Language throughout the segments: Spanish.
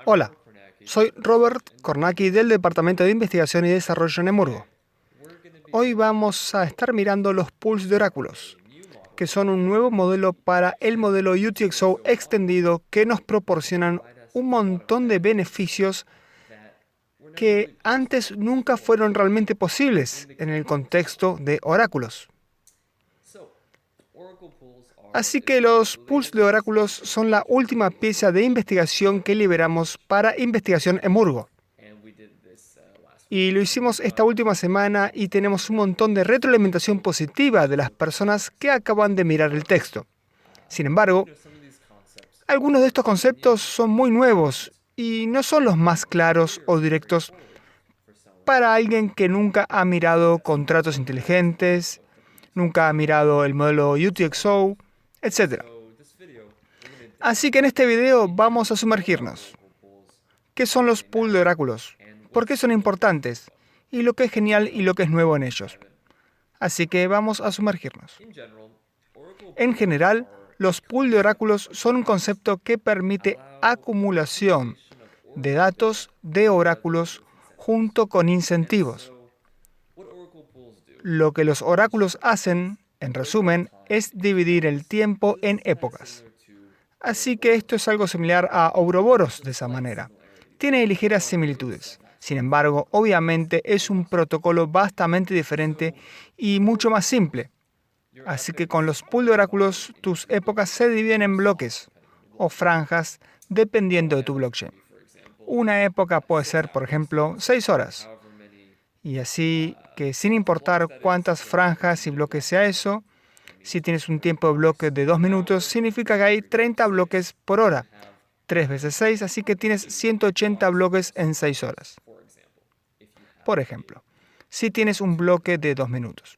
Hola, soy Robert Kornacki del Departamento de Investigación y Desarrollo en Emurgo. Hoy vamos a estar mirando los pools de oráculos, que son un nuevo modelo para el modelo UTXO extendido que nos proporcionan un montón de beneficios que antes nunca fueron realmente posibles en el contexto de oráculos. Así que los pools de oráculos son la última pieza de investigación que liberamos para investigación Emurgo. Y lo hicimos esta última semana y tenemos un montón de retroalimentación positiva de las personas que acaban de mirar el texto. Sin embargo, algunos de estos conceptos son muy nuevos y no son los más claros o directos para alguien que nunca ha mirado contratos inteligentes, nunca ha mirado el modelo UTXO, etc. Así que en este video vamos a sumergirnos. ¿Qué son los pools de oráculos? ¿Por qué son importantes? Y lo que es genial y lo que es nuevo en ellos. Así que vamos a sumergirnos. En general, los pools de oráculos son un concepto que permite acumulación de datos de oráculos junto con incentivos. Lo que los oráculos hacen, en resumen, es dividir el tiempo en épocas. Así que esto es algo similar a Ouroboros de esa manera. Tiene ligeras similitudes. Sin embargo, obviamente es un protocolo bastante diferente y mucho más simple. Así que con los pools de oráculos, tus épocas se dividen en bloques o franjas dependiendo de tu blockchain. Una época puede ser, por ejemplo, 6 horas. Y así que sin importar cuántas franjas y bloques sea eso, si tienes un tiempo de bloque de 2 minutos, significa que hay 30 bloques por hora. 3 veces 6, así que tienes 180 bloques en 6 horas. Por ejemplo, si tienes un bloque de 2 minutos.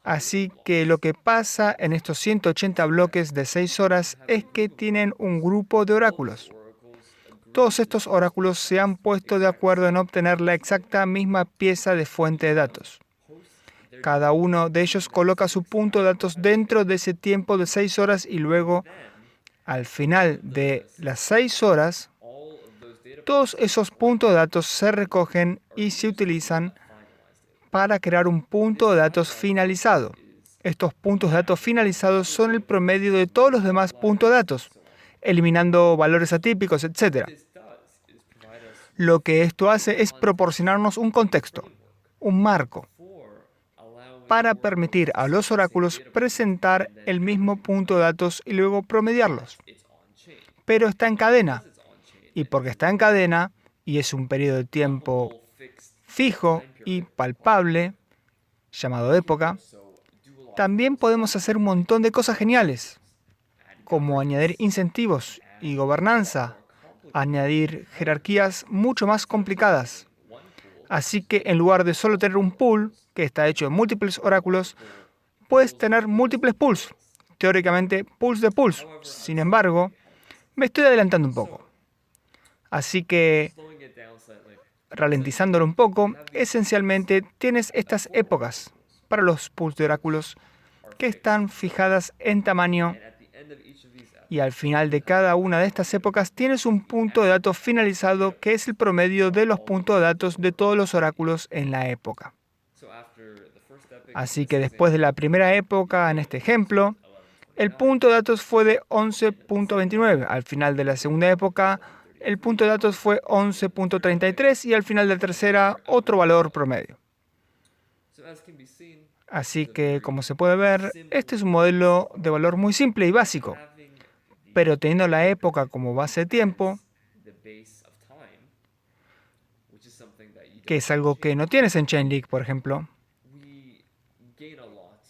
Así que lo que pasa en estos 180 bloques de 6 horas es que tienen un grupo de oráculos. Todos estos oráculos se han puesto de acuerdo en obtener la exacta misma pieza de fuente de datos. Cada uno de ellos coloca su punto de datos dentro de ese tiempo de 6 horas y luego, al final de las 6 horas, todos esos puntos de datos se recogen y se utilizan para crear un punto de datos finalizado. Estos puntos de datos finalizados son el promedio de todos los demás puntos de datos, eliminando valores atípicos, etc. Lo que esto hace es proporcionarnos un contexto, un marco, para permitir a los oráculos presentar el mismo punto de datos y luego promediarlos. Pero está en cadena. Y porque está en cadena, y es un periodo de tiempo fijo y palpable, llamado época, también podemos hacer un montón de cosas geniales, como añadir incentivos y gobernanza, añadir jerarquías mucho más complicadas. Así que en lugar de solo tener un pool, que está hecho de múltiples oráculos, puedes tener múltiples pools, teóricamente pools de pools. Sin embargo, me estoy adelantando un poco. Así que, ralentizándolo un poco, esencialmente tienes estas épocas para los pools de oráculos que están fijadas en tamaño y al final de cada una de estas épocas tienes un punto de datos finalizado que es el promedio de los puntos de datos de todos los oráculos en la época. Así que después de la primera época, en este ejemplo, el punto de datos fue de 11.29. Al final de la segunda época, el punto de datos fue 11.33 y al final de la tercera, otro valor promedio. Así que, como se puede ver, este es un modelo de valor muy simple y básico. Pero teniendo la época como base de tiempo, que es algo que no tienes en Chainlink, por ejemplo,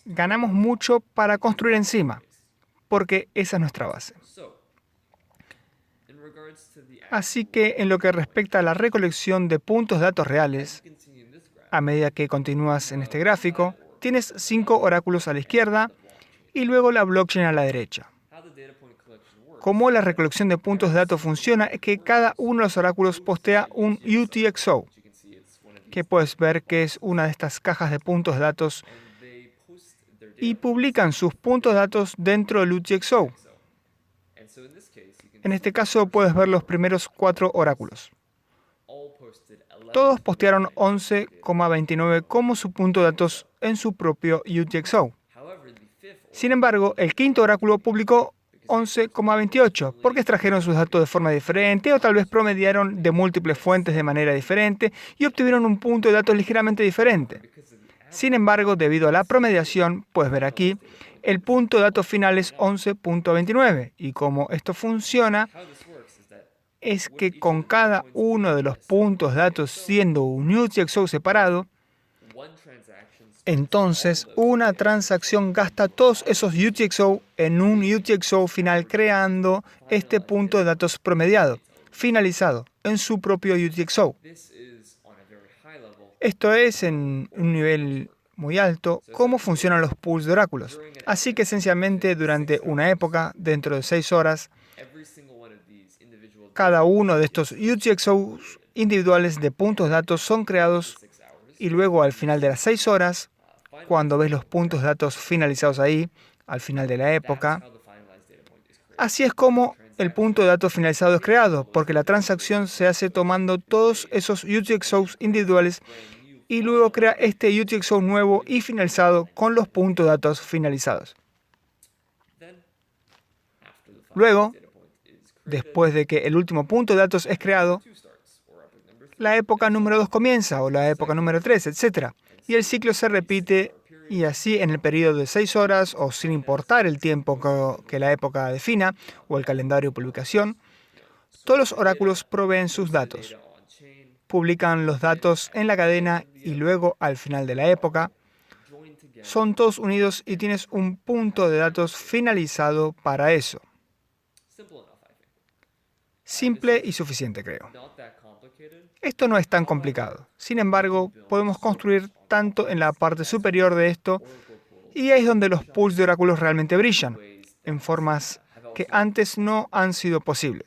ganamos mucho para construir encima, porque esa es nuestra base. Así que en lo que respecta a la recolección de puntos de datos reales, a medida que continúas en este gráfico, tienes 5 oráculos a la izquierda y luego la blockchain a la derecha. Cómo la recolección de puntos de datos funciona es que cada uno de los oráculos postea un UTXO, que puedes ver que es una de estas cajas de puntos de datos, y publican sus puntos de datos dentro del UTXO. En este caso puedes ver los primeros 4 oráculos. Todos postearon 11,29 como su punto de datos en su propio UTXO. Sin embargo, el quinto oráculo publicó 11,28 porque extrajeron sus datos de forma diferente o tal vez promediaron de múltiples fuentes de manera diferente y obtuvieron un punto de datos ligeramente diferente. Sin embargo, debido a la promediación, puedes ver aquí, el punto de datos final es 11,29 y cómo esto funciona es que con cada uno de los puntos de datos siendo un UTXO separado, entonces una transacción gasta todos esos UTXO en un UTXO final creando este punto de datos promediado, finalizado, en su propio UTXO. Esto es, en un nivel muy alto, cómo funcionan los pools de oráculos. Así que esencialmente durante una época, dentro de 6 horas, cada uno de estos UTXOs individuales de puntos de datos son creados y luego al final de las 6 horas, cuando ves los puntos de datos finalizados ahí, al final de la época, así es como el punto de datos finalizado es creado, porque la transacción se hace tomando todos esos UTXOs individuales y luego crea este UTXO nuevo y finalizado con los puntos de datos finalizados. Luego, después de que el último punto de datos es creado, la época número 2 comienza, o la época número 3, etc. Y el ciclo se repite, y así en el periodo de 6 horas, o sin importar el tiempo que la época defina, o el calendario de publicación, todos los oráculos proveen sus datos. Publican los datos en la cadena y luego, al final de la época, son todos unidos y tienes un punto de datos finalizado para eso. Simple y suficiente, creo. Esto no es tan complicado. Sin embargo, podemos construir tanto en la parte superior de esto, y ahí es donde los pools de oráculos realmente brillan, en formas que antes no han sido posibles.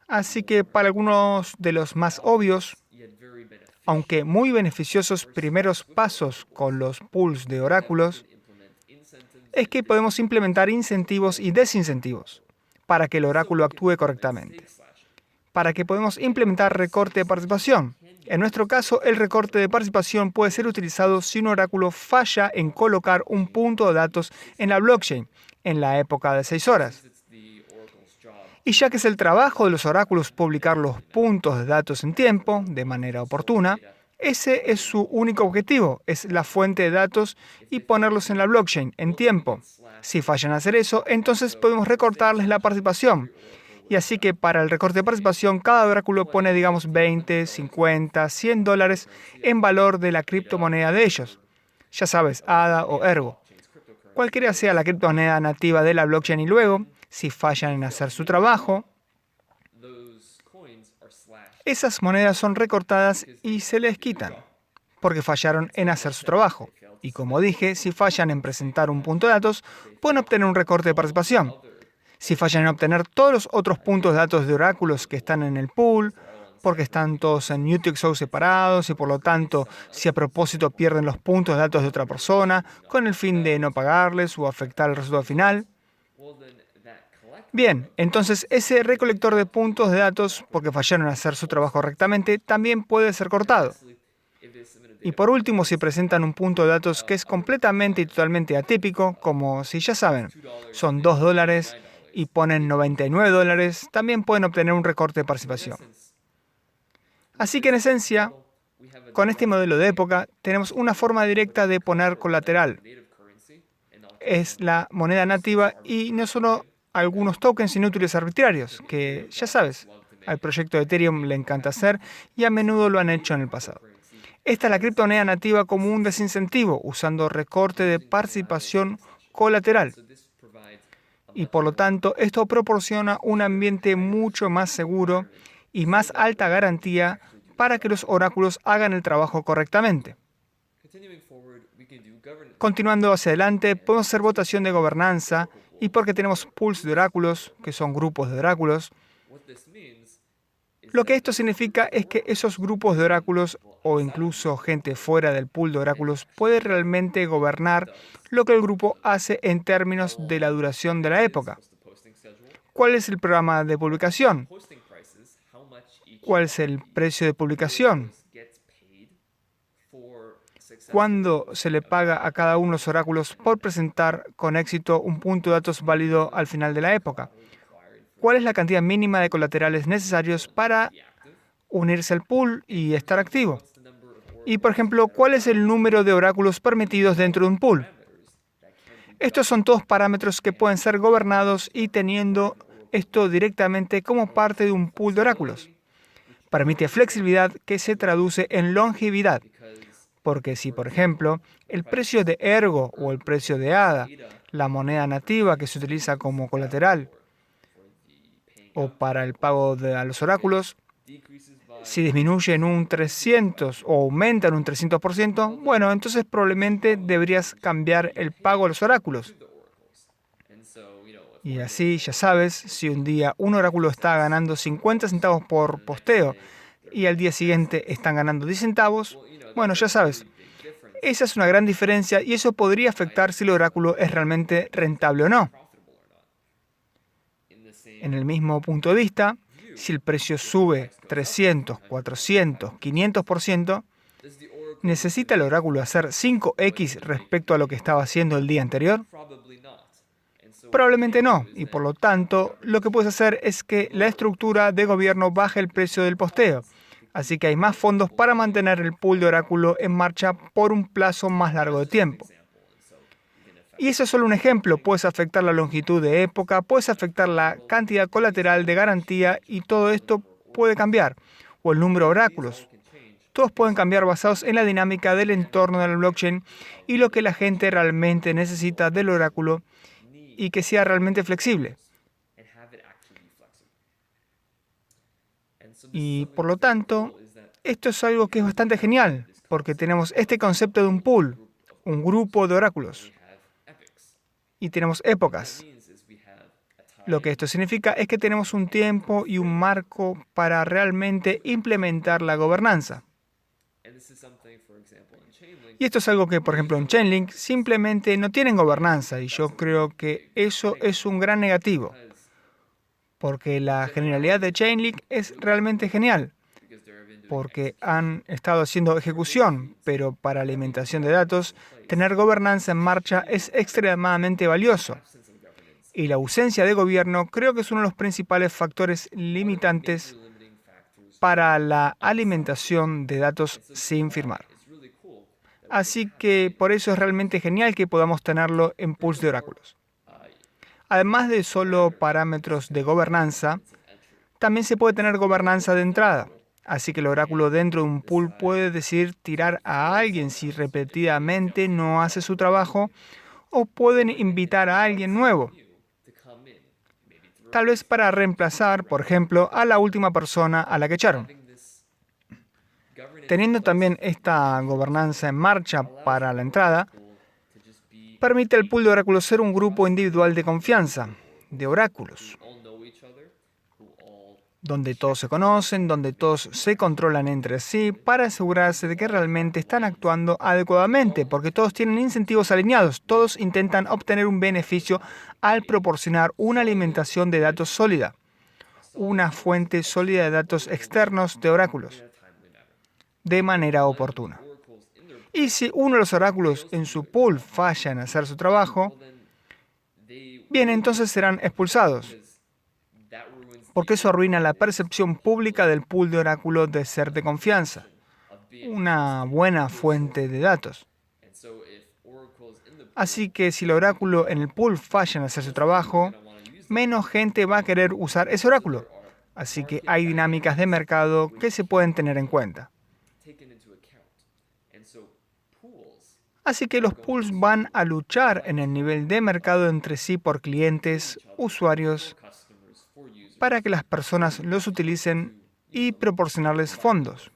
Así que para algunos de los más obvios, aunque muy beneficiosos primeros pasos con los pools de oráculos, es que podemos implementar incentivos y desincentivos para que el oráculo actúe correctamente. Para que podamos implementar recorte de participación. En nuestro caso, el recorte de participación puede ser utilizado si un oráculo falla en colocar un punto de datos en la blockchain en la época de 6 horas. Y ya que es el trabajo de los oráculos publicar los puntos de datos en tiempo, de manera oportuna, ese es su único objetivo, es la fuente de datos y ponerlos en la blockchain en tiempo. Si fallan a hacer eso, entonces podemos recortarles la participación. Y así que para el recorte de participación, cada oráculo pone, digamos, 20, 50, $100 en valor de la criptomoneda de ellos. Ya sabes, ADA o Ergo. Cualquiera sea la criptomoneda nativa de la blockchain y luego, si fallan en hacer su trabajo, esas monedas son recortadas y se les quitan, porque fallaron en hacer su trabajo. Y como dije, si fallan en presentar un punto de datos, pueden obtener un recorte de participación. Si fallan en obtener todos los otros puntos de datos de oráculos que están en el pool, porque están todos en UTXO separados y por lo tanto, si a propósito pierden los puntos de datos de otra persona con el fin de no pagarles o afectar el resultado final. Bien, entonces ese recolector de puntos de datos, porque fallaron en hacer su trabajo correctamente, también puede ser cortado. Y por último, si presentan un punto de datos que es completamente y totalmente atípico, como si ya saben, son $2 y ponen $99, también pueden obtener un recorte de participación. Así que en esencia, con este modelo de época, tenemos una forma directa de poner colateral. Es la moneda nativa y no solo algunos tokens inútiles arbitrarios, que ya sabes, al proyecto de Ethereum le encanta hacer y a menudo lo han hecho en el pasado. Esta es la criptomoneda nativa como un desincentivo, usando recorte de participación colateral. Y por lo tanto, esto proporciona un ambiente mucho más seguro y más alta garantía para que los oráculos hagan el trabajo correctamente. Continuando hacia adelante, podemos hacer votación de gobernanza y porque tenemos pools de oráculos, que son grupos de oráculos, lo que esto significa es que esos grupos de oráculos o incluso gente fuera del pool de oráculos puede realmente gobernar lo que el grupo hace en términos de la duración de la época. ¿cuál es el programa de publicación? ¿Cuál es el precio de publicación? ¿Cuándo se le paga a cada uno de los oráculos por presentar con éxito un punto de datos válido al final de la época? ¿Cuál es la cantidad mínima de colaterales necesarios para unirse al pool y estar activo? Y, por ejemplo, ¿cuál es el número de oráculos permitidos dentro de un pool? Estos son todos parámetros que pueden ser gobernados y teniendo esto directamente como parte de un pool de oráculos. Permite flexibilidad que se traduce en longevidad. Porque si, por ejemplo, el precio de Ergo o el precio de ADA, la moneda nativa que se utiliza como colateral o para el pago a los oráculos, si disminuye en un 300 o aumenta en un 300%, bueno, entonces probablemente deberías cambiar el pago a los oráculos. Y así, ya sabes, si un día un oráculo está ganando 50 centavos por posteo y al día siguiente están ganando 10 centavos, bueno, ya sabes, esa es una gran diferencia y eso podría afectar si el oráculo es realmente rentable o no. En el mismo punto de vista, si el precio sube 300, 400, 500%, ¿necesita el oráculo hacer 5x respecto a lo que estaba haciendo el día anterior? Probablemente no, y por lo tanto, lo que puedes hacer es que la estructura de gobierno baje el precio del posteo. Así que hay más fondos para mantener el pool de oráculo en marcha por un plazo más largo de tiempo. Y eso es solo un ejemplo. Puedes afectar la longitud de época, puedes afectar la cantidad colateral de garantía y todo esto puede cambiar. O el número de oráculos. Todos pueden cambiar basados en la dinámica del entorno del blockchain y lo que la gente realmente necesita del oráculo y que sea realmente flexible. Y por lo tanto, esto es algo que es bastante genial, porque tenemos este concepto de un pool, un grupo de oráculos, y tenemos épocas. Lo que esto significa es que tenemos un tiempo y un marco para realmente implementar la gobernanza. Y esto es algo que, por ejemplo, en Chainlink simplemente no tienen gobernanza, y yo creo que eso es un gran negativo, porque la genialidad de Chainlink es realmente genial, porque han estado haciendo ejecución, pero para alimentación de datos, tener gobernanza en marcha es extremadamente valioso. Y la ausencia de gobierno creo que es uno de los principales factores limitantes para la alimentación de datos sin firmar. Así que por eso es realmente genial que podamos tenerlo en pools de oráculos. Además de solo parámetros de gobernanza, también se puede tener gobernanza de entrada. Así que el oráculo dentro de un pool puede decidir tirar a alguien si repetidamente no hace su trabajo o pueden invitar a alguien nuevo. Tal vez para reemplazar, por ejemplo, a la última persona a la que echaron. Teniendo también esta gobernanza en marcha para la entrada, permite al pool de oráculos ser un grupo individual de confianza, de oráculos, donde todos se conocen, donde todos se controlan entre sí para asegurarse de que realmente están actuando adecuadamente, porque todos tienen incentivos alineados, todos intentan obtener un beneficio al proporcionar una alimentación de datos sólida, una fuente sólida de datos externos de oráculos, de manera oportuna. Y si uno de los oráculos en su pool falla en hacer su trabajo, bien, entonces serán expulsados, porque eso arruina la percepción pública del pool de oráculo de ser de confianza, una buena fuente de datos. Así que si el oráculo en el pool falla en hacer su trabajo, menos gente va a querer usar ese oráculo. Así que hay dinámicas de mercado que se pueden tener en cuenta. Así que los pools van a luchar en el nivel de mercado entre sí por clientes, usuarios, para que las personas los utilicen y proporcionarles fondos.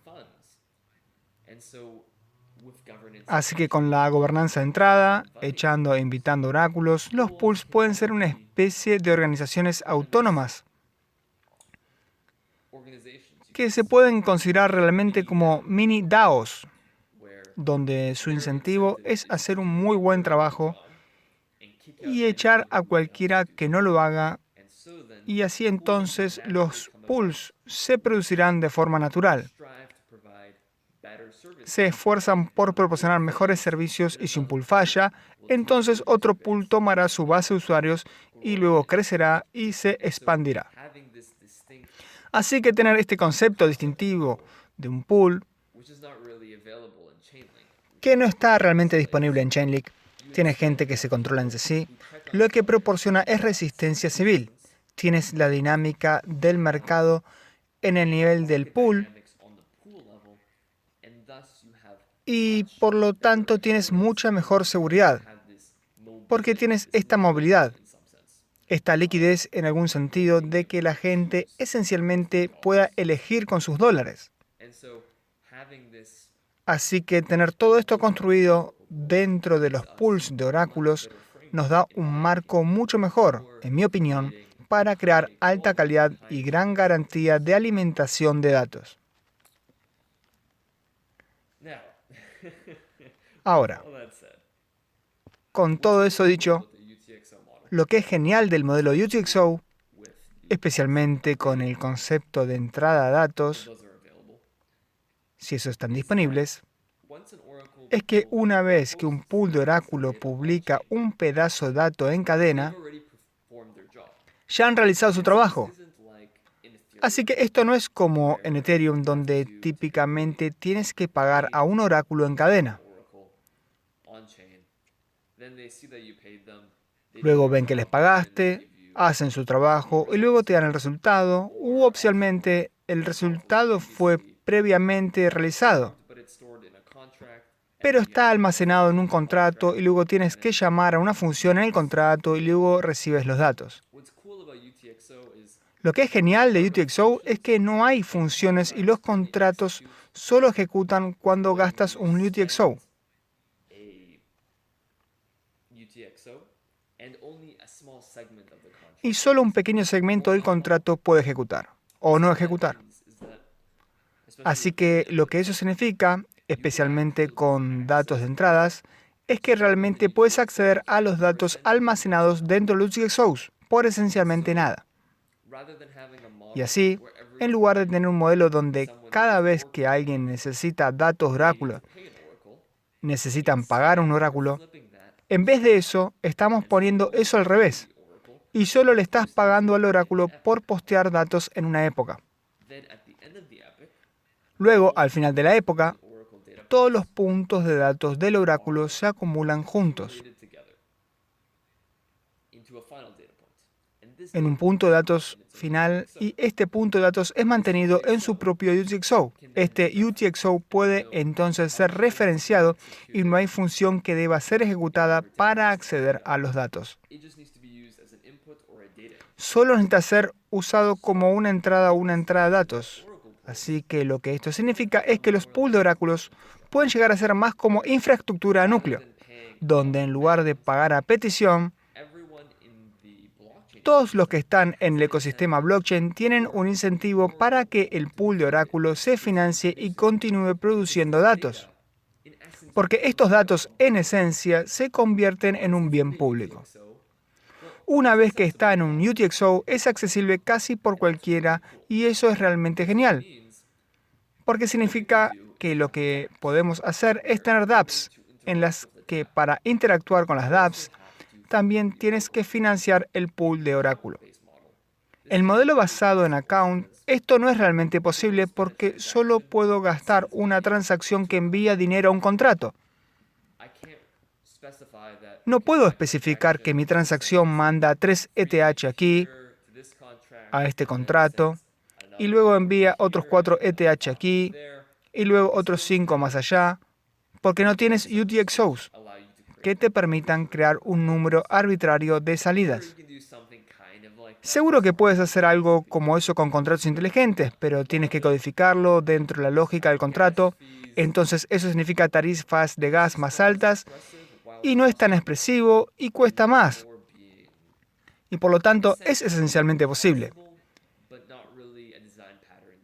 Así que con la gobernanza de entrada, echando e invitando oráculos, los pools pueden ser una especie de organizaciones autónomas que se pueden considerar realmente como mini DAOs, donde su incentivo es hacer un muy buen trabajo y echar a cualquiera que no lo haga y así entonces los pools se producirán de forma natural. Se esfuerzan por proporcionar mejores servicios y si un pool falla, entonces otro pool tomará su base de usuarios y luego crecerá y se expandirá. Así que tener este concepto distintivo de un pool que no está realmente disponible en Chainlink, tiene gente que se controla entre sí, lo que proporciona es resistencia civil. Tienes la dinámica del mercado en el nivel del pool y por lo tanto tienes mucha mejor seguridad, porque tienes esta movilidad, esta liquidez en algún sentido de que la gente esencialmente pueda elegir con sus dólares. Así que tener todo esto construido dentro de los pools de oráculos nos da un marco mucho mejor, en mi opinión, para crear alta calidad y gran garantía de alimentación de datos. Ahora, con todo eso dicho, lo que es genial del modelo UTXO, especialmente con el concepto de entrada a datos, si esos están disponibles, es que una vez que un pool de oráculo publica un pedazo de dato en cadena, ya han realizado su trabajo. Así que esto no es como en Ethereum, donde típicamente tienes que pagar a un oráculo en cadena. Luego ven que les pagaste, hacen su trabajo y luego te dan el resultado, u opcionalmente el resultado fue previamente realizado, pero está almacenado en un contrato y luego tienes que llamar a una función en el contrato y luego recibes los datos. Lo que es genial de UTXO es que no hay funciones y los contratos solo ejecutan cuando gastas un UTXO. Y solo un pequeño segmento del contrato puede ejecutar o no ejecutar. Así que lo que eso significa, especialmente con datos de entradas, es que realmente puedes acceder a los datos almacenados dentro de los UTXOs por esencialmente nada. Y así, en lugar de tener un modelo donde cada vez que alguien necesita datos de oráculo, necesitan pagar un oráculo, en vez de eso, estamos poniendo eso al revés. Y solo le estás pagando al oráculo por postear datos en una época. Luego, al final de la época, todos los puntos de datos del oráculo se acumulan juntos en un punto de datos final y este punto de datos es mantenido en su propio UTXO. Este UTXO puede entonces ser referenciado y no hay función que deba ser ejecutada para acceder a los datos. Solo necesita ser usado como una entrada de datos. Así que lo que esto significa es que los pools de oráculos pueden llegar a ser más como infraestructura a núcleo, donde en lugar de pagar a petición, todos los que están en el ecosistema blockchain tienen un incentivo para que el pool de oráculo se financie y continúe produciendo datos. Porque estos datos, en esencia, se convierten en un bien público. Una vez que está en un UTXO, es accesible casi por cualquiera y eso es realmente genial. Porque significa que lo que podemos hacer es tener dApps, en las que para interactuar con las dApps, también tienes que financiar el pool de oráculo. El modelo basado en account, esto no es realmente posible porque solo puedo gastar una transacción que envía dinero a un contrato. No puedo especificar que mi transacción manda 3 ETH aquí, a este contrato, y luego envía otros 4 ETH aquí, y luego otros 5 más allá, porque no tienes UTXOs que te permitan crear un número arbitrario de salidas. Seguro que puedes hacer algo como eso con contratos inteligentes, pero tienes que codificarlo dentro de la lógica del contrato. Entonces eso significa tarifas de gas más altas y no es tan expresivo y cuesta más. Y por lo tanto es esencialmente posible.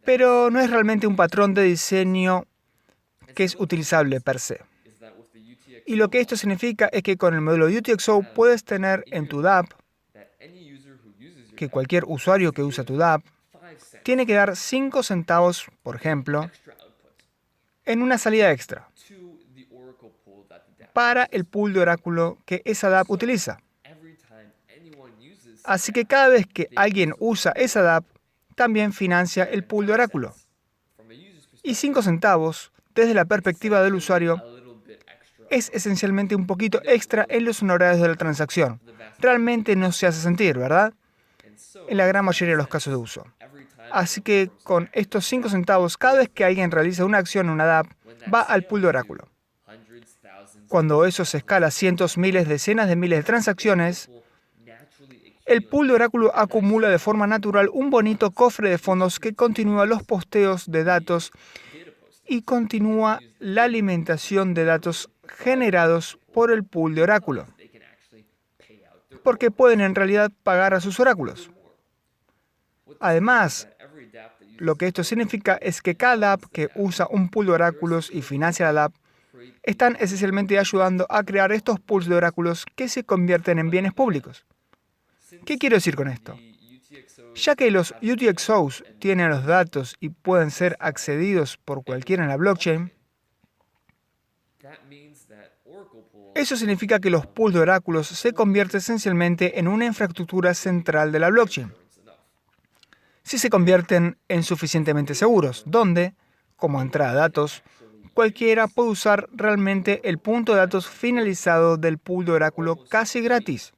Pero no es realmente un patrón de diseño que es utilizable per se. Y lo que esto significa es que con el modelo UTXO puedes tener en tu dApp que cualquier usuario que usa tu dApp tiene que dar 5 centavos, por ejemplo, en una salida extra para el pool de oráculo que esa dApp utiliza. Así que cada vez que alguien usa esa dApp, también financia el pool de oráculo. Y 5 centavos, desde la perspectiva del usuario, es esencialmente un poquito extra en los honorarios de la transacción. Realmente no se hace sentir, ¿verdad? En la gran mayoría de los casos de uso. Así que con estos 5 centavos, cada vez que alguien realiza una acción en una dApp, va al pool de oráculo. Cuando eso se escala a cientos, miles, decenas de miles de transacciones, el pool de oráculo acumula de forma natural un bonito cofre de fondos que continúa los posteos de datos y continúa la alimentación de datos generados por el pool de oráculo, porque pueden en realidad pagar a sus oráculos. Además, lo que esto significa es que cada app que usa un pool de oráculos y financia la app están esencialmente ayudando a crear estos pools de oráculos que se convierten en bienes públicos. ¿Qué quiero decir con esto? Ya que los UTXOs tienen los datos y pueden ser accedidos por cualquiera en la blockchain, eso significa que los pools de oráculos se convierten esencialmente en una infraestructura central de la blockchain. Si se convierten en suficientemente seguros, donde, como entrada de datos, cualquiera puede usar realmente el punto de datos finalizado del pool de oráculo casi gratis.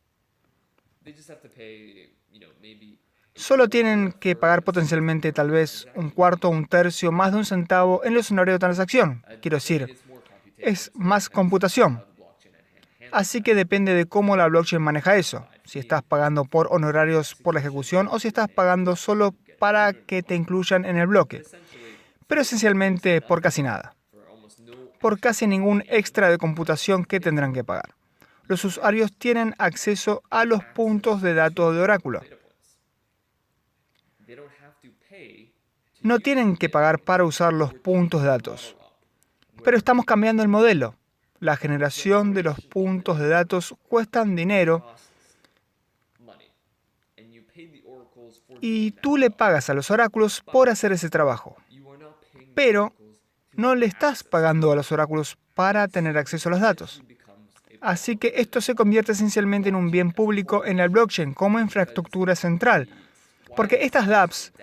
Solo tienen que pagar potencialmente tal vez un cuarto o un tercio, más de un centavo en los honorarios de transacción. Quiero decir, es más computación. Así que depende de cómo la blockchain maneja eso. Si estás pagando por honorarios por la ejecución o si estás pagando solo para que te incluyan en el bloque. Pero esencialmente por casi nada. Por casi ningún extra de computación que tendrán que pagar. Los usuarios tienen acceso a los puntos de datos de oráculo. No tienen que pagar para usar los puntos de datos. Pero estamos cambiando el modelo. La generación de los puntos de datos cuestan dinero y tú le pagas a los oráculos por hacer ese trabajo. Pero no le estás pagando a los oráculos para tener acceso a los datos. Así que esto se convierte esencialmente en un bien público en la blockchain como infraestructura central, porque estas dApps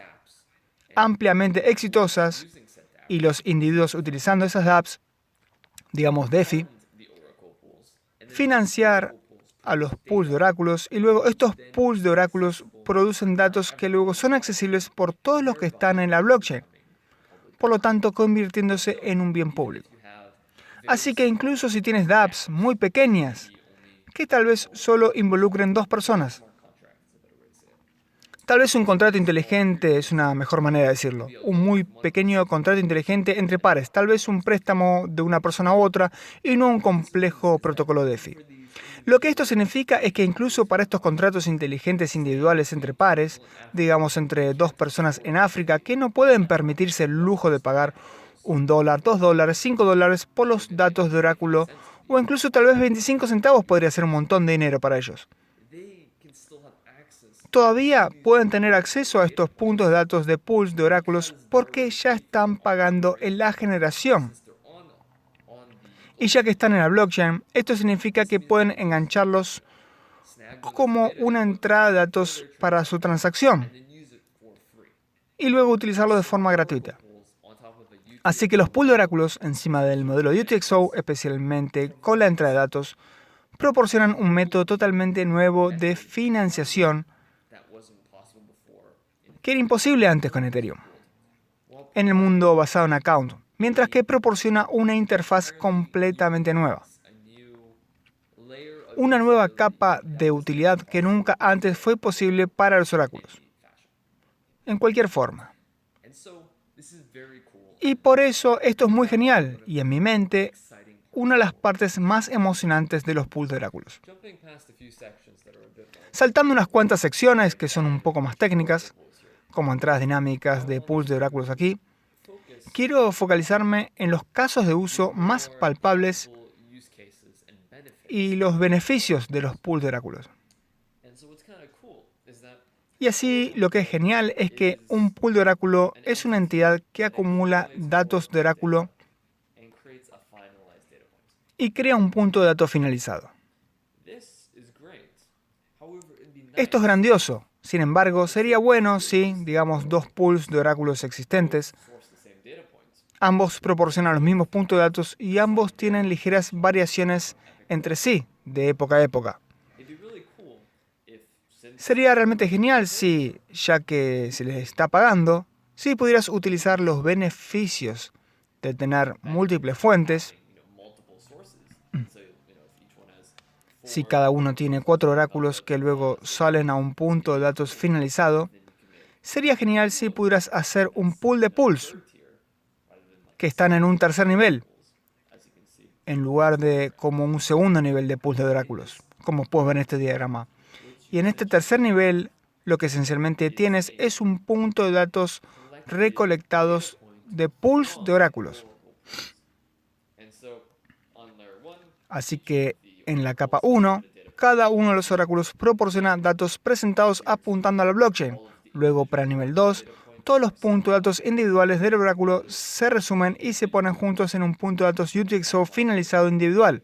ampliamente exitosas y los individuos utilizando esas dApps, digamos DeFi, financiar a los pools de oráculos y luego estos pools de oráculos producen datos que luego son accesibles por todos los que están en la blockchain, por lo tanto convirtiéndose en un bien público. Así que incluso si tienes dApps muy pequeñas, que tal vez solo involucren 2 personas, tal vez un contrato inteligente es una mejor manera de decirlo. Un muy pequeño contrato inteligente entre pares. Tal vez un préstamo de una persona a otra y no un complejo protocolo DeFi. Lo que esto significa es que incluso para estos contratos inteligentes individuales entre pares, digamos entre 2 personas en África que no pueden permitirse el lujo de pagar $1, $2, $5 por los datos de oráculo, o incluso tal vez 25 centavos podría ser un montón de dinero para ellos. Todavía pueden tener acceso a estos puntos de datos de pools de oráculos porque ya están pagando en la generación. Y ya que están en la blockchain, esto significa que pueden engancharlos como una entrada de datos para su transacción y luego utilizarlo de forma gratuita. Así que los pools de oráculos encima del modelo UTXO, especialmente con la entrada de datos, proporcionan un método totalmente nuevo de financiación que era imposible antes con Ethereum, en el mundo basado en account, mientras que proporciona una interfaz completamente nueva. Una nueva capa de utilidad que nunca antes fue posible para los oráculos, en cualquier forma. Y por eso esto es muy genial, y en mi mente, una de las partes más emocionantes de los pools de oráculos. Saltando unas cuantas secciones que son un poco más técnicas, como entradas dinámicas de pools de oráculos aquí, quiero focalizarme en los casos de uso más palpables y los beneficios de los pools de oráculos. Y así lo que es genial es que un pool de oráculo es una entidad que acumula datos de oráculo y crea un punto de datos finalizado. Esto es grandioso. Sin embargo, sería bueno si, digamos, dos pools de oráculos existentes, ambos proporcionan los mismos puntos de datos y ambos tienen ligeras variaciones entre sí, de época a época. Sería realmente genial si, ya que se les está pagando, si pudieras utilizar los beneficios de tener múltiples fuentes. Si cada uno tiene 4 oráculos que luego salen a un punto de datos finalizado, sería genial si pudieras hacer un pool de pools que están en un tercer nivel, en lugar de como un segundo nivel de pools de oráculos, como puedes ver en este diagrama. Y en este tercer nivel, lo que esencialmente tienes es un punto de datos recolectados de pools de oráculos. Así que en la capa 1, cada uno de los oráculos proporciona datos presentados apuntando a la blockchain. Luego, para nivel 2, todos los puntos de datos individuales del oráculo se resumen y se ponen juntos en un punto de datos UTXO finalizado individual.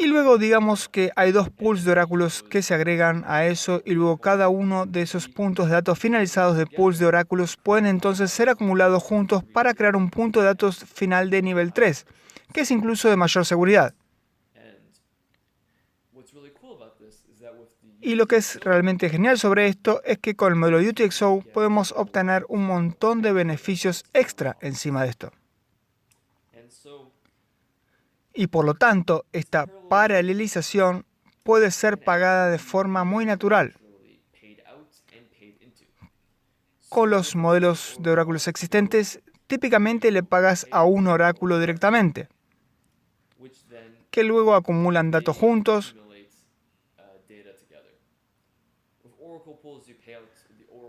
Y luego digamos que hay 2 pools de oráculos que se agregan a eso y luego cada uno de esos puntos de datos finalizados de pools de oráculos pueden entonces ser acumulados juntos para crear un punto de datos final de nivel 3, que es incluso de mayor seguridad. Y lo que es realmente genial sobre esto es que con el modelo UTXO podemos obtener un montón de beneficios extra encima de esto. Y por lo tanto, esta paralelización puede ser pagada de forma muy natural. Con los modelos de oráculos existentes, típicamente le pagas a un oráculo directamente, que luego acumulan datos juntos.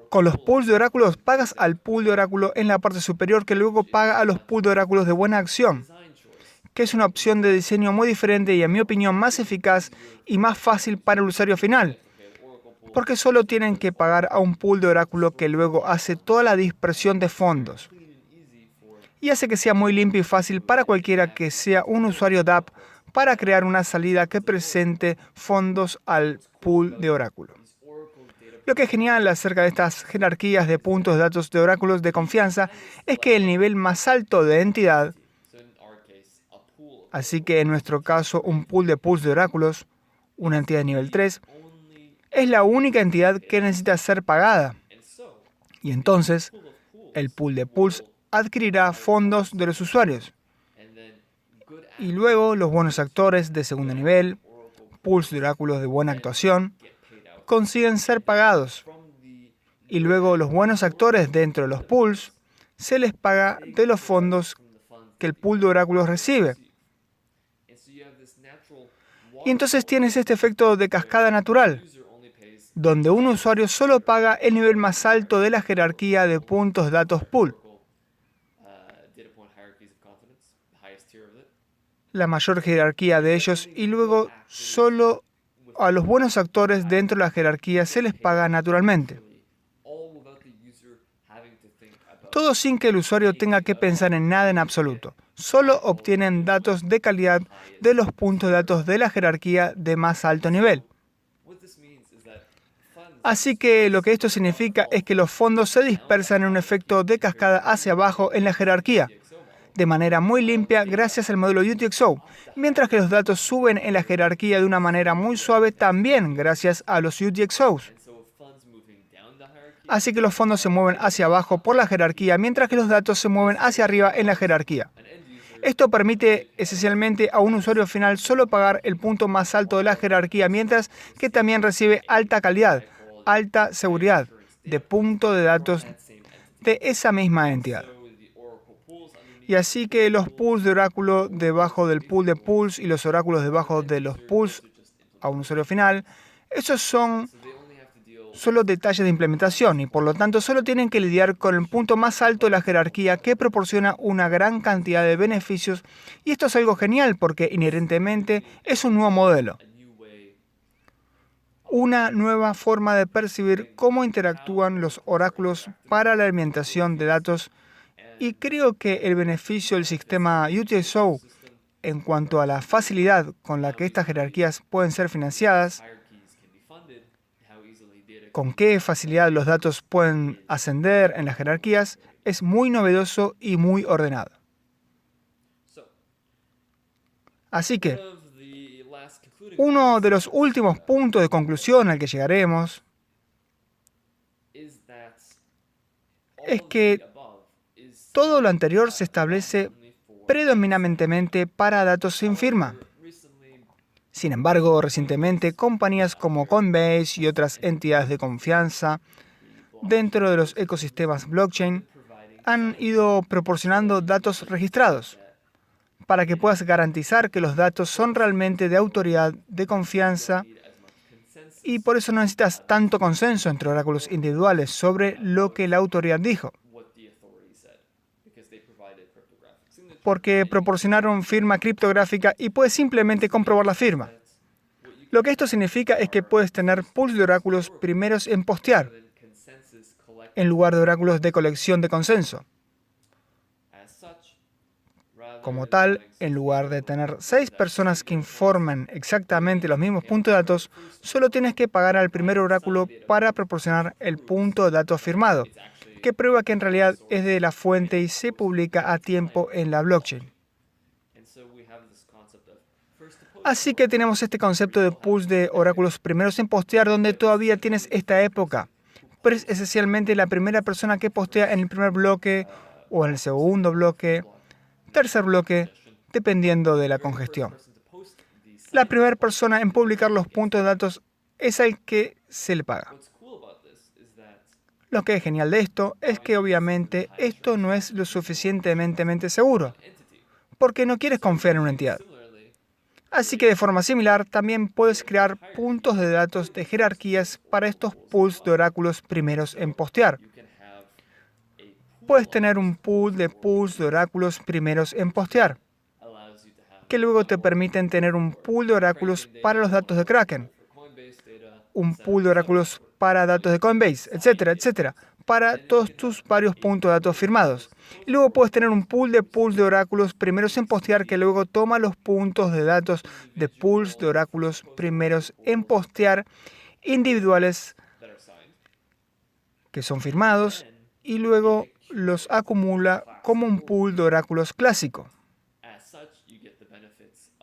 Con los pools de oráculos, pagas al pool de oráculo en la parte superior, que luego paga a los pools de oráculos de buena acción, que es una opción de diseño muy diferente y, en mi opinión, más eficaz y más fácil para el usuario final, porque solo tienen que pagar a un pool de oráculo que luego hace toda la dispersión de fondos y hace que sea muy limpio y fácil para cualquiera que sea un usuario dApp para crear una salida que presente fondos al pool de oráculo. Lo que es genial acerca de estas jerarquías de puntos de datos de oráculos de confianza es que el nivel más alto de entidad, así que en nuestro caso un pool de pools de oráculos, una entidad de nivel 3, es la única entidad que necesita ser pagada. Y entonces, el pool de pools adquirirá fondos de los usuarios. Y luego los buenos actores de segundo nivel, pools de oráculos de buena actuación, consiguen ser pagados. Y luego los buenos actores dentro de los pools se les paga de los fondos que el pool de oráculos recibe. Y entonces tienes este efecto de cascada natural, donde un usuario solo paga el nivel más alto de la jerarquía de puntos de datos pool, la mayor jerarquía de ellos, y luego solo a los buenos actores dentro de la jerarquía se les paga naturalmente. Todo sin que el usuario tenga que pensar en nada en absoluto. Solo obtienen datos de calidad de los puntos de datos de la jerarquía de más alto nivel. Así que lo que esto significa es que los fondos se dispersan en un efecto de cascada hacia abajo en la jerarquía, de manera muy limpia gracias al modelo UTXO, mientras que los datos suben en la jerarquía de una manera muy suave también gracias a los UTXOs. Así que los fondos se mueven hacia abajo por la jerarquía, mientras que los datos se mueven hacia arriba en la jerarquía. Esto permite esencialmente a un usuario final solo pagar el punto más alto de la jerarquía, mientras que también recibe alta calidad, alta seguridad de punto de datos de esa misma entidad. Y así que los pools de oráculo debajo del pool de pools y los oráculos debajo de los pools a un usuario final, esos son solo detalles de implementación y por lo tanto solo tienen que lidiar con el punto más alto de la jerarquía que proporciona una gran cantidad de beneficios, y esto es algo genial porque inherentemente es un nuevo modelo. una nueva forma de percibir cómo interactúan los oráculos para la alimentación de datos, y creo que el beneficio del sistema UTSO en cuanto a la facilidad con la que estas jerarquías pueden ser financiadas, con qué facilidad los datos pueden ascender en las jerarquías, es muy novedoso y muy ordenado. Así que, uno de los últimos puntos de conclusión al que llegaremos es que todo lo anterior se establece predominantemente para datos sin firma. Sin embargo, recientemente, compañías como Coinbase y otras entidades de confianza dentro de los ecosistemas blockchain han ido proporcionando datos registrados para que puedas garantizar que los datos son realmente de autoridad, de confianza, y por eso no necesitas tanto consenso entre oráculos individuales sobre lo que la autoridad dijo, porque proporcionaron firma criptográfica y puedes simplemente comprobar la firma. Lo que esto significa es que puedes tener pools de oráculos primeros en postear, en lugar de oráculos de colección de consenso. Como tal, en lugar de tener 6 personas que informen exactamente los mismos puntos de datos, solo tienes que pagar al primer oráculo para proporcionar el punto de datos firmado, que prueba que en realidad es de la fuente y se publica a tiempo en la blockchain. Así que tenemos este concepto de pools de oráculos primeros en postear, donde todavía tienes esta época, pero es esencialmente la primera persona que postea en el primer bloque o en el segundo bloque, tercer bloque, dependiendo de la congestión. La primera persona en publicar los puntos de datos es al que se le paga. Lo que es genial de esto es que obviamente esto no es lo suficientemente seguro, porque no quieres confiar en una entidad. Así que de forma similar, también puedes crear puntos de datos de jerarquías para estos pools de oráculos primeros en postear. Puedes tener un pool de pools de oráculos primeros en postear, que luego te permiten tener un pool de oráculos para los datos de Kraken, un pool de oráculos para datos de Coinbase, etcétera, etcétera, para todos tus varios puntos de datos firmados. Y luego puedes tener un pool de oráculos primeros en postear que luego toma los puntos de datos de pools de oráculos primeros en postear individuales que son firmados y luego los acumula como un pool de oráculos clásico.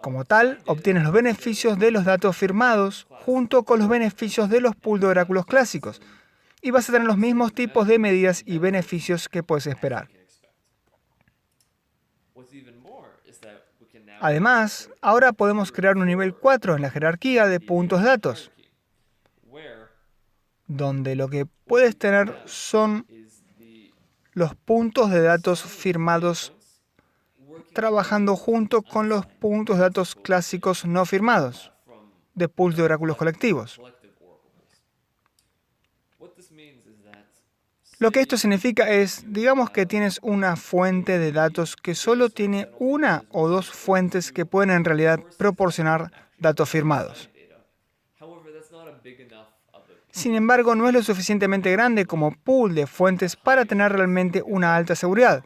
Como tal, obtienes los beneficios de los datos firmados junto con los beneficios de los pools de oráculos clásicos, y vas a tener los mismos tipos de medidas y beneficios que puedes esperar. Además, ahora podemos crear un nivel 4 en la jerarquía de puntos de datos, donde lo que puedes tener son los puntos de datos firmados trabajando junto con los puntos de datos clásicos no firmados de pools de oráculos colectivos. Lo que esto significa es, digamos que tienes una fuente de datos que solo tiene una o dos fuentes que pueden en realidad proporcionar datos firmados. Sin embargo, no es lo suficientemente grande como pool de fuentes para tener realmente una alta seguridad,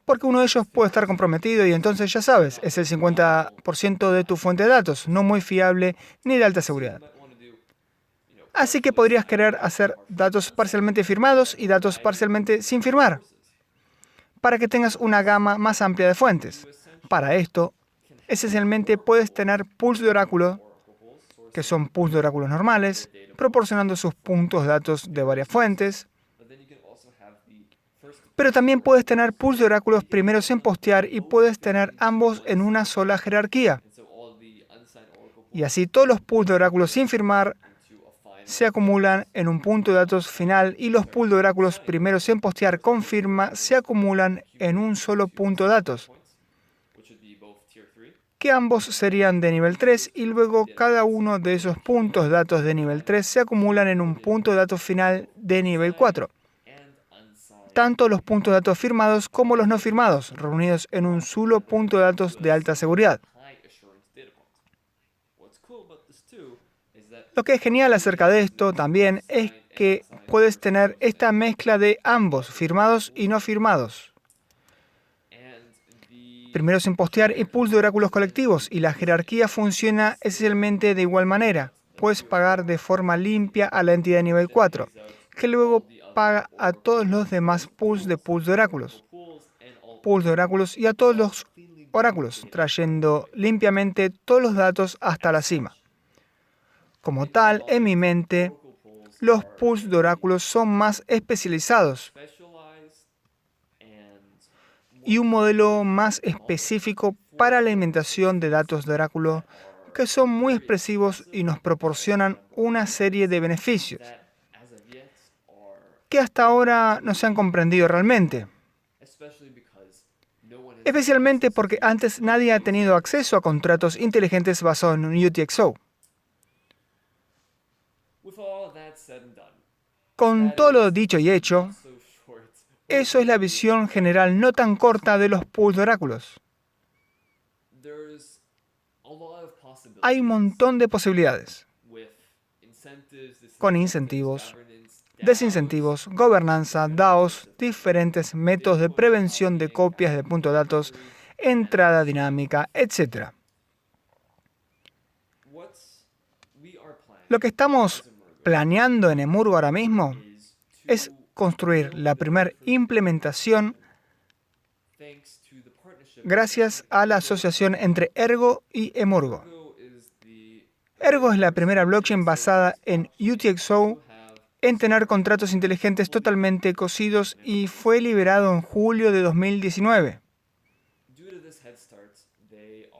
porque uno de ellos puede estar comprometido y entonces ya sabes, es el 50% de tu fuente de datos, no muy fiable ni de alta seguridad. Así que podrías querer hacer datos parcialmente firmados y datos parcialmente sin firmar, para que tengas una gama más amplia de fuentes. Para esto, esencialmente puedes tener pools de oráculo, que son pools de oráculos normales, proporcionando sus puntos de datos de varias fuentes, pero también puedes tener pools de oráculos primeros en postear y puedes tener ambos en una sola jerarquía. Y así todos los pools de oráculos sin firmar se acumulan en un punto de datos final y los pools de oráculos primeros en postear con firma se acumulan en un solo punto de datos, que ambos serían de nivel 3 y luego cada uno de esos puntos de datos de nivel 3 se acumulan en un punto de datos final de nivel 4. Tanto los puntos de datos firmados como los no firmados, reunidos en un solo punto de datos de alta seguridad. Lo que es genial acerca de esto también es que puedes tener esta mezcla de ambos, firmados y no firmados. Primero sin postear y pools de oráculos colectivos, y la jerarquía funciona esencialmente de igual manera. Puedes pagar de forma limpia a la entidad de nivel 4, que luego paga a todos los demás pools de oráculos. Pools de oráculos y a todos los oráculos, trayendo limpiamente todos los datos hasta la cima. Como tal, en mi mente, los pools de oráculos son más especializados y un modelo más específico para la alimentación de datos de oráculo que son muy expresivos y nos proporcionan una serie de beneficios que hasta ahora no se han comprendido realmente. Especialmente porque antes nadie ha tenido acceso a contratos inteligentes basados en un UTXO. Con todo lo dicho y hecho, eso es la visión general no tan corta de los pools de oráculos. Hay un montón de posibilidades, con incentivos, desincentivos, gobernanza, DAOs, diferentes métodos de prevención de copias de punto de datos, entrada dinámica, etc. Lo que estamos planeando en Emurgo ahora mismo es construir la primera implementación gracias a la asociación entre Ergo y Emurgo. Ergo es la primera blockchain basada en UTXO en tener contratos inteligentes totalmente cosidos y fue liberado en julio de 2019.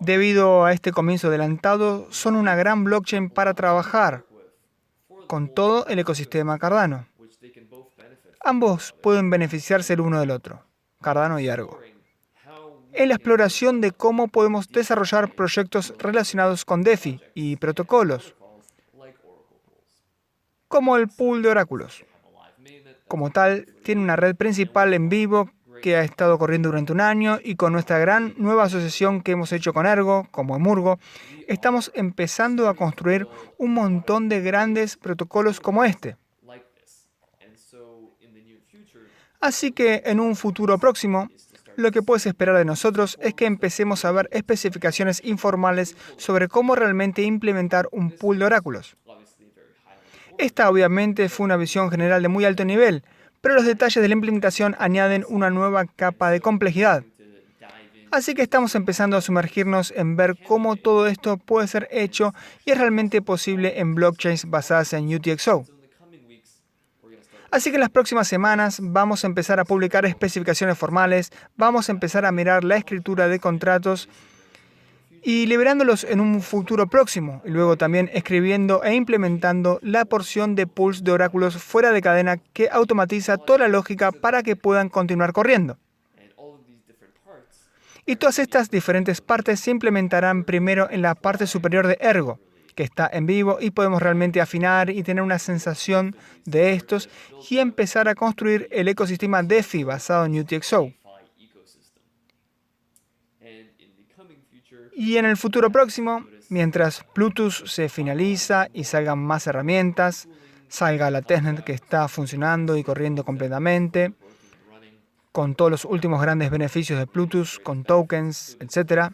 Debido a este comienzo adelantado, son una gran blockchain para trabajar con todo el ecosistema Cardano. Ambos pueden beneficiarse el uno del otro, Cardano y Ergo, en la exploración de cómo podemos desarrollar proyectos relacionados con DeFi y protocolos, como el pool de oráculos. Como tal, tiene una red principal en vivo que ha estado corriendo durante un año y con nuestra gran nueva asociación que hemos hecho con Ergo, como Emurgo, estamos empezando a construir un montón de grandes protocolos como este. Así que en un futuro próximo, lo que puedes esperar de nosotros es que empecemos a ver especificaciones informales sobre cómo realmente implementar un pool de oráculos. Esta obviamente fue una visión general de muy alto nivel, pero los detalles de la implementación añaden una nueva capa de complejidad. Así que estamos empezando a sumergirnos en ver cómo todo esto puede ser hecho y es realmente posible en blockchains basadas en UTXO. Así que en las próximas semanas vamos a empezar a publicar especificaciones formales, vamos a empezar a mirar la escritura de contratos y liberándolos en un futuro próximo, y luego también escribiendo e implementando la porción de pools de oráculos fuera de cadena que automatiza toda la lógica para que puedan continuar corriendo. Y todas estas diferentes partes se implementarán primero en la parte superior de Ergo, que está en vivo y podemos realmente afinar y tener una sensación de estos y empezar a construir el ecosistema DeFi basado en UTXO. Y en el futuro próximo, mientras Plutus se finaliza y salgan más herramientas, salga la testnet que está funcionando y corriendo completamente, con todos los últimos grandes beneficios de Plutus, con tokens, etc.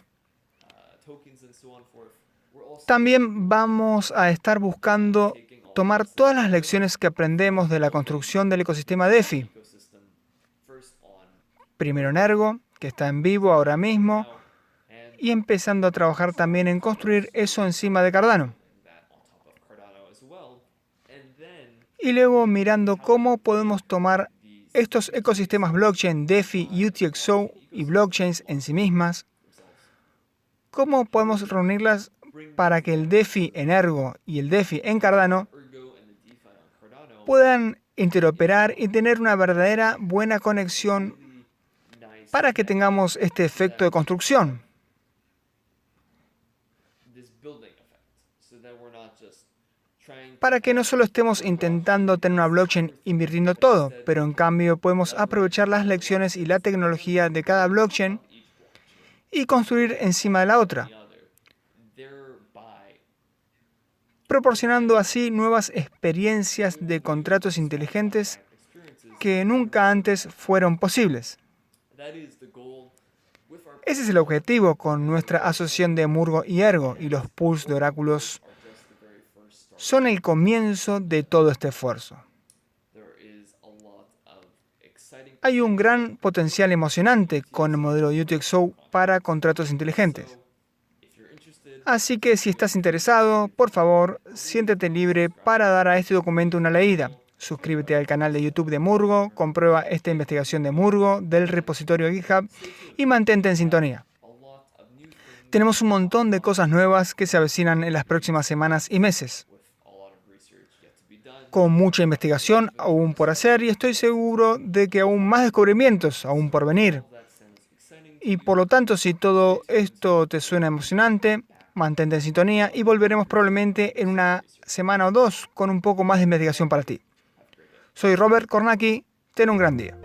También vamos a estar buscando tomar todas las lecciones que aprendemos de la construcción del ecosistema DeFi. Primero en Ergo, que está en vivo ahora mismo, y empezando a trabajar también en construir eso encima de Cardano. Y luego mirando cómo podemos tomar estos ecosistemas blockchain, DeFi, UTXO y blockchains en sí mismas, cómo podemos reunirlas para que el DeFi en Ergo y el DeFi en Cardano puedan interoperar y tener una verdadera buena conexión para que tengamos este efecto de construcción. Para que no solo estemos intentando tener una blockchain invirtiendo todo, pero en cambio podemos aprovechar las lecciones y la tecnología de cada blockchain y construir encima de la otra. proporcionando así nuevas experiencias de contratos inteligentes que nunca antes fueron posibles. Ese es el objetivo con nuestra asociación de Murgo y Ergo, y los pools de oráculos son el comienzo de todo este esfuerzo. Hay un gran potencial emocionante con el modelo UTXO para contratos inteligentes. Así que si estás interesado, por favor, siéntete libre para dar a este documento una leída. Suscríbete al canal de YouTube de Murgo, comprueba esta investigación de Murgo del repositorio GitHub y mantente en sintonía. Tenemos un montón de cosas nuevas que se avecinan en las próximas semanas y meses, con mucha investigación aún por hacer y estoy seguro de que aún más descubrimientos aún por venir. Y por lo tanto, si todo esto te suena emocionante, mantente en sintonía y volveremos probablemente en una semana o dos con un poco más de investigación para ti. Soy Robert Kornacki, ten un gran día.